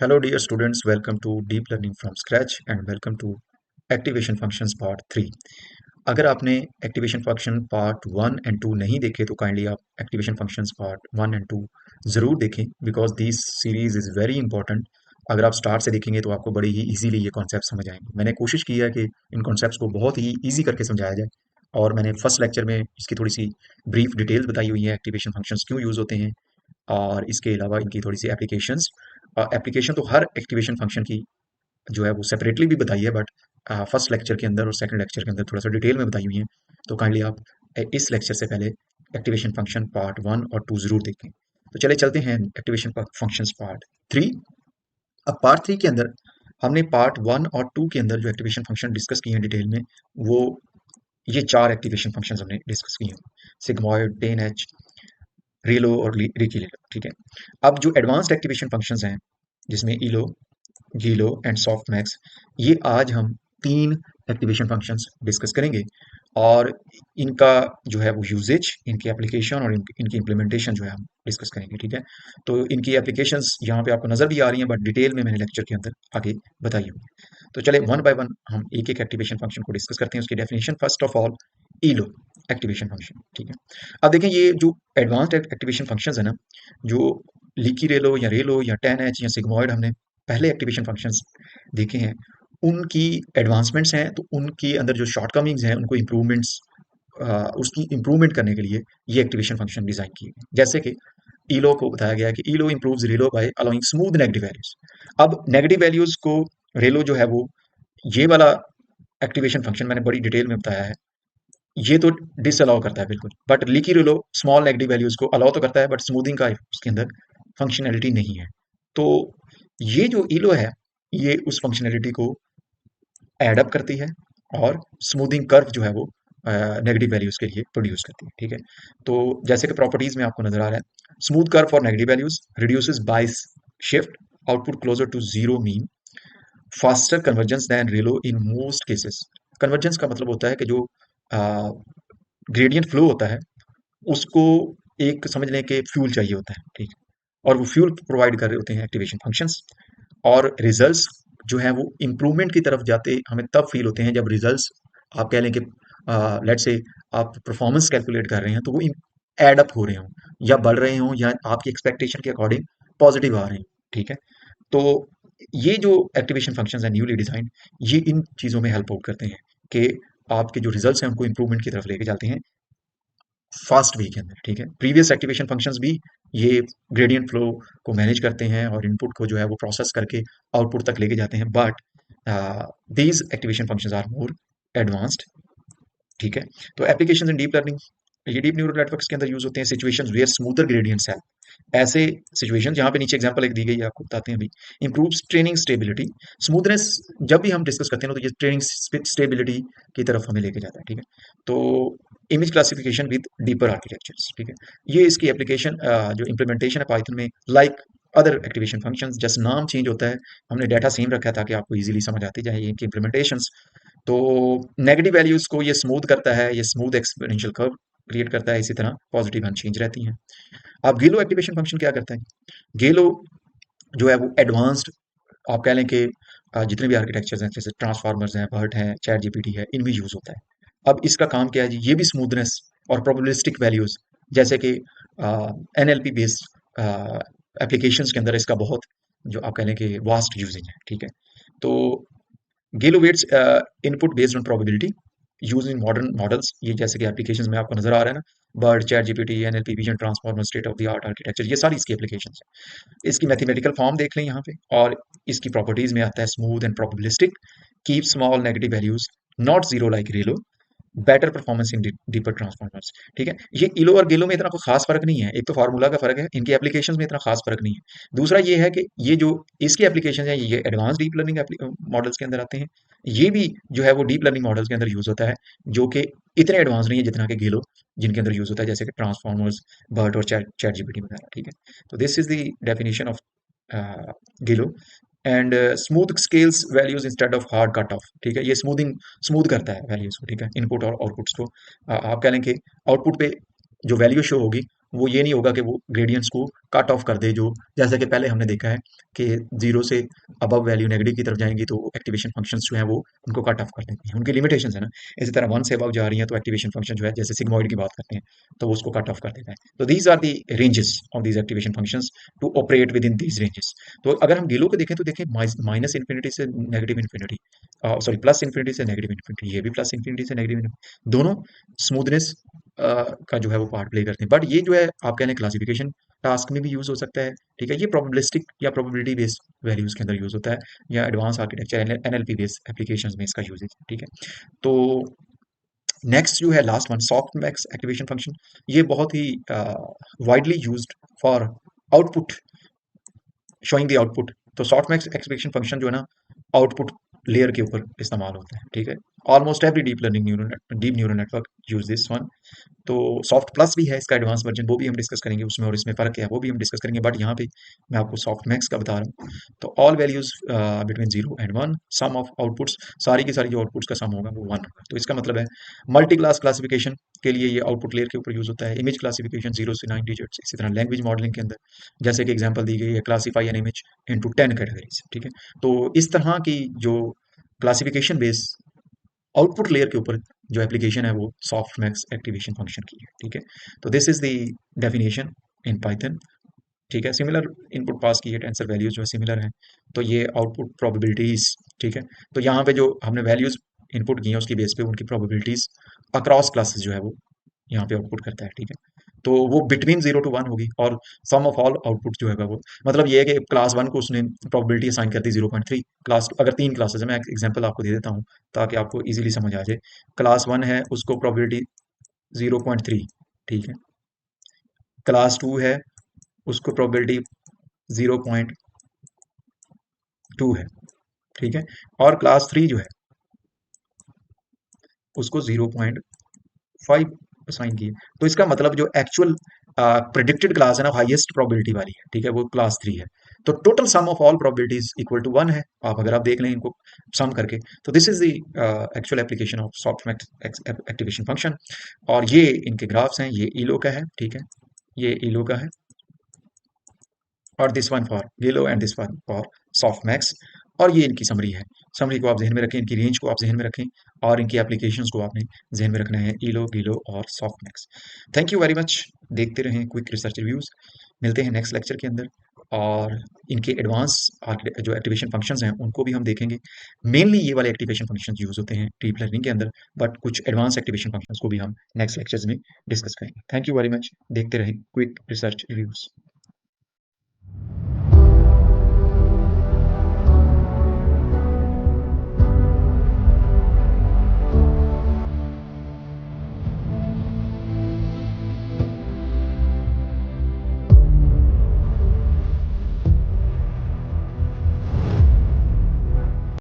Hello dear students, welcome to Deep Learning from Scratch and welcome to Activation Functions Part 3। अगर आपने activation function part 1 and 2 नहीं देखे तो kindly आप activation functions part 1 and 2 ज़रूर देखें because this series is very important. अगर आप स्टार्ट से देखेंगे तो आपको बड़ी ही इजीली ये कॉन्सेप्ट समझ आएंगे। मैंने कोशिश की है कि इन कॉन्सेप्ट्स को बहुत ही ईजी करके समझाया जाए और मैंने फर्स्ट लेक्चर में इसकी थोड़ी सी ब्रीफ डिटेल्स बताई हुई है, एक्टिवेशन फंक्शंस क्यों यूज़ होते हैं और इसके अलावा इनकी थोड़ी सी एप्लीकेशंस। एप्लीकेशन तो हर एक्टिवेशन फंक्शन की जो है वो सेपरेटली भी बताई है, बट फर्स्ट लेक्चर के अंदर और सेकंड लेक्चर के अंदर थोड़ा सा डिटेल में बताई हुई है। तो काइंडली आप इस लेक्चर से पहले एक्टिवेशन फंक्शन पार्ट 1 और 2 जरूर देखें। तो चले चलते हैं एक्टिवेशन फंक्शंस पार्ट 3। अब पार्ट 3 के अंदर हमने पार्ट 1 और 2 के अंदर जो एक्टिवेशन फंक्शन डिस्कस किए हैं डिटेल में, वो ये चार एक्टिवेशन फंक्शंस हमने डिस्कस किए हैं, सिग्मॉइड, टेन एच, रेलो और रिकी रेलो। ठीक है, अब जो एडवांस्ड एक्टिवेशन फंक्शंस हैं जिसमें इलो, गीलो एंड सॉफ्ट मैक्स, ये आज हम तीन एक्टिवेशन फंक्शंस डिस्कस करेंगे और इनका जो है वो यूजेज, इनकी एप्लीकेशन और इनकी इम्प्लीमेंटेशन जो है हम डिस्कस करेंगे। ठीक है, तो इनकी एप्लीकेशंस यहाँ पे आपको नजर भी आ रही हैं, बट डिटेल में मैंने लेक्चर के अंदर आगे बताई हुई। तो चले वन बाय वन हम एक एक एक्टिवेशन फंक्शन को डिस्कस करते हैं, उसकी definition. First of all ईलो activation function. ठीक है, अब देखें ये जो एडवांस्ड एक्टिवेशन फंक्शंस है ना, जो लीकी रेलो या रेलो या टेन एच या सिग्मॉइड हमने पहले एक्टिवेशन फंक्शंस देखे हैं, उनकी एडवांसमेंट्स हैं, तो उनके अंदर जो शॉर्टकमिंग्स हैं उनको इम्प्रूवमेंट्स, उसकी इम्प्रूवमेंट करने के लिए ये एक्टिवेशन फंक्शन डिजाइन किए गए। जैसे कि ईलो को बताया गया है कि ELU improves ReLU by allowing smooth negative values. अब नेगेटिव वैल्यूज को रेलो जो है वो, ये वाला एक्टिवेशन फंक्शन मैंने बड़ी डिटेल में बताया है, ये तो डिसअलाउ करता है बिल्कुल, बट लीकी रेलो स्मॉल नेगेटिव वैल्यूज को अलाउ तो करता है, बट स्मूथिंग का उसके अंदर फंक्शनैलिटी नहीं है। तो ये जो ईलो है, ये उस फंक्शनैलिटी को एड अप करती है और स्मूथिंग कर्व जो है वो नेगेटिव वैल्यूज के लिए प्रोड्यूस करती है। ठीक है, तो जैसे कि प्रॉपर्टीज में आपको नजर आ रहा है, smooth curve for negative values reduces by shift output closer to zero mean, faster convergence than ReLU in most cases. Convergence का मतलब होता है कि जो ग्रेडियंट फ्लो होता है उसको एक समझ लें कि फ्यूल चाहिए होता है। ठीक है, और वो फ्यूल प्रोवाइड कर रहे होते हैं एक्टिवेशन फंक्शंस, और रिजल्ट्स जो है वो इम्प्रूवमेंट की तरफ जाते हमें तब फील होते हैं जब रिजल्ट्स, आप कह लें कि लेट से आप परफॉर्मेंस कैलकुलेट कर रहे हैं तो वो एड अप हो रहे हों या बढ़ रहे हों या आपकी एक्सपेक्टेशन के अकॉर्डिंग पॉजिटिव आ रहे हैं। ठीक है, तो ये जो एक्टिवेशन फंक्शंस हैं न्यूली डिजाइन, ये इन चीज़ों में हेल्प आउट करते हैं कि आपके जो रिजल्ट्स हैं उनको इम्प्रूवमेंट की तरफ लेके जाते हैं फास्ट वे के अंदर। ठीक है, प्रीवियस एक्टिवेशन फंक्शंस भी ये ग्रेडियंट फ्लो को मैनेज करते हैं और इनपुट को जो है वो प्रोसेस करके आउटपुट तक लेके जाते हैं, but these activation functions are more advanced. ठीक है, तो एप्लीकेशंस इन डीप लर्निंग, ये डीप न्यूरल नेटवर्क्स के अंदर यूज होते हैं सिचुएशंस वेयर स्मूथर ग्रेडियंट्स है। ऐसे सिचुएशन जहां पे नीचे एग्जांपल एक दी गई है, आपको बताते हैं अभी। इंप्रूव्स ट्रेनिंग स्टेबिलिटी, स्मूथनेस जब भी हम डिस्कस करते हैं ना, तो ये ट्रेनिंग स्टेबिलिटी की तरफ हमें लेके जाता है। ठीक है, तो image classification with deeper architectures. ठीक है, ये इसकी एप्लीकेशन जो इम्प्लीमेंटेशन है पाइथन में, like other activation functions, just नाम चेंज होता है, हमने डाटा सेम रखा है ताकि आपको इजीली समझ आती जाए ये इनकी इम्प्लीमेंटेशंस। तो नेगेटिव वैल्यूज को ये स्मूथ करता है, ये स्मूथ एक्सपोनेंशियल कर्व क्रिएट करता है, इसी तरह पॉजिटिव अनचेंज रहती हैं। अब गेलो एक्टिवेशन फंक्शन क्या करता है? गेलो जो है वो एडवांस्ड, आप कह लें कि जितने भी आर्किटेक्चर्स हैं जैसे ट्रांसफार्मर्स हैं, बर्ट हैं, चैट जीपीटी है, इनमें यूज होता है। अब इसका काम क्या है जी? ये भी स्मूथनेस और प्रोबेबिलिस्टिक वैल्यूज, जैसे कि एनएलपी बेस्ड एप्लीकेशंस के अंदर इसका बहुत, जो आप कह लें कि वास्ट यूजिंग है। ठीक है, तो GELU weights input based on probability use in modern models, ये जैसे कि एप्लीकेशंस में आपको नजर आ रहा है ना, bird, chat GPT, NLP, vision transformer, state of the art architecture, ये सारी इसकी एप्लीकेशंस हैं। इसकी मैथमेटिकल फॉर्म देख लें यहाँ पे, और इसकी प्रॉपर्टीज में आता है smooth and probabilistic, keep small negative values, not zero like ReLU, better performance in deeper transformers. ठीक है, ये इलो और गेलो में इतना कोई खास फर्क नहीं है, एक तो फार्मूला का फर्क है, इनकी एप्लीकेशंस में इतना खास फर्क नहीं है। दूसरा ये है कि ये जो इसकी एप्लीकेशन है ये एडवांस डीप लर्निंग मॉडल्स के अंदर आते हैं, ये भी जो है वो डीप लर्निंग मॉडल्स के अंदर यूज होता है, जो कि इतने एडवांस नहीं है जितना कि गेलो जिनके अंदर यूज होता है, जैसे कि ट्रांसफॉर्मर्स, बर्ट और चैट चैट जीपीटी वगैरह। ठीक है, तो this is the definition of GELU. And smooth scales values instead of hard cut off. ठीक है, ये स्मूथ करता है वैल्यूज को। ठीक है, इनपुट और आउटपुट्स को, आप कह लें कि आउटपुट पे जो वैल्यू शो होगी वो ये नहीं होगा कि वो ग्रेडियंट्स को कट ऑफ कर दे, जो जैसा कि पहले हमने देखा है कि जीरो से अबव वैल्यू नेगेटिव की तरफ जाएंगी तो एक्टिवेशन फंक्शंस जो है वो उनको कट ऑफ कर देती हैं, उनकी लिमिटेशंस है ना। इसी तरह वन से अबव जा रही है तो एक्टिवेशन फंक्शन जो है, जैसे सिग्मोइड की बात करते हैं, तो वो उसको कट ऑफ कर देता है। तो these are the ranges of these activation functions to operate within these ranges. तो अगर हम गीलो को देखें तो देखें माइनस इन्फिनिटी से negative infinity, sorry plus infinity से नेगेटिव इन्फिनिटी, ये भी प्लस इन्फिनिटी से नेगेटिव, दोनों स्मूथनेस का जो है वो पार्ट प्ले करते हैं। बट ये जो है आप कह लें क्लासिफिकेशन टास्क में भी यूज हो सकता है, ठीक है। ये प्रोबेबिलिस्टिक या प्रोबेबिलिटी बेस्ड वैल्यूज के अंदर यूज होता है, या advance architecture NLP based applications में इसका यूज है, ठीक है। तो नेक्स्ट जो है last one, soft max activation function. ये बहुत ही widely used for output, showing the output. तो सॉफ्ट मैक्स एक्टिवेशन फंक्शन जो है ना, आउटपुट लेयर के ऊपर इस्तेमाल होता है, ठीक है। Almost every deep neural network use this one. तो सॉफ्ट प्लस भी है इसका एडवांस वर्जन, वो भी हम डिस्कस करेंगे उसमें, और इसमें फ़र्क क्या है वो भी हम डिस्कस करेंगे। बट यहाँ पे मैं आपको सॉफ्ट मैक्स का बता रहा हूँ। तो all values between 0 and 1, sum of outputs, सारी की सारी जो आउटपुट्स का सम होगा वो 1 होगा। तो इसका मतलब है मल्टी क्लास क्लासिफिकेशन के लिए ये आउटपुट लेयर के ऊपर यूज होता है। इमेज क्लासिफिकेशन 0 से 9 डिजिट्स, इसी तरह लैंग्वेज मॉडलिंग के अंदर जैसे कि एग्जाम्पल दी गई है, classify an image into 10 categories, ठीक है। तो इस तरह की जो क्लासिफिकेशन बेस आउटपुट लेयर के ऊपर जो एप्लीकेशन है वो सॉफ्ट मैक्स एक्टिवेशन फंक्शन की है, ठीक है। तो this is the definition in Python, ठीक है। सिमिलर इनपुट पास की है, टेंसर वैल्यूज जो है सिमिलर हैं, तो ये आउटपुट प्रोबेबिलिटीज, ठीक है। तो यहाँ पे जो हमने वैल्यूज इनपुट की हैं उसकी बेस पे उनकी प्रोबेबिलिटीज अक्रॉस क्लासेस जो है वो यहाँ पे आउटपुट करता है, ठीक है। तो वो बिटवीन 0 to 1 होगी, और सम ऑफ ऑल आउटपुट जो है वो, मतलब ये है कि क्लास 1 को उसने प्रोबेबिलिटी असाइन कर दी 0.3, क्लास अगर 3 क्लासेस है, मैं एक एग्जांपल आपको दे देता हूँ ताकि आपको इजीली समझ आ जाए। क्लास 1 है उसको प्रोबेबिलिटी 0.3, ठीक है। क्लास 2 है उसको प्रोबेबिलिटी 0.2 है, ठीक है। और क्लास 3 जो है उसको 0.5 असाइन की है। तो इसका मतलब जो एक्चुअल प्रिडिक्टेड क्लास है ना, हाईएस्ट प्रोबेबिलिटी वाली है, ठीक है, वो क्लास 3 है। तो total sum of all probabilities equal to 1 है, आप अगर आप देख लें इनको सम करके। तो this is the actual application of softmax activation function. और ये इनके ग्राफ्स हैं, ये ईलो का है, ठीक है, ये ईलो का है, और दिस वन फॉर गिलो and this one for softmax. और ये इनकी समरी है। समरी को आप जहन में रखें, इनकी रेंज को आप जहन में रखें, और इनकी एप्लीकेशंस को आपने जहन में रखना है, ईलो, गिलो और softmax. Thank you very much. देखते रहें क्विक रिसर्च रिव्यूज। मिलते हैं नेक्स्ट लेक्चर के अंदर, और इनके एडवांस जो एक्टिवेशन फंक्शंस हैं उनको भी हम देखेंगे। मेनली ये वाले एक्टिवेशन फंक्शंस यूज होते हैं डीप लर्निंग के अंदर, बट कुछ एडवांस एक्टिवेशन फंक्शंस को भी हम नेक्स्ट लेक्चर्स में डिस्कस करेंगे। Thank you very much. देखते रहें क्विक रिसर्च रिव्यूज।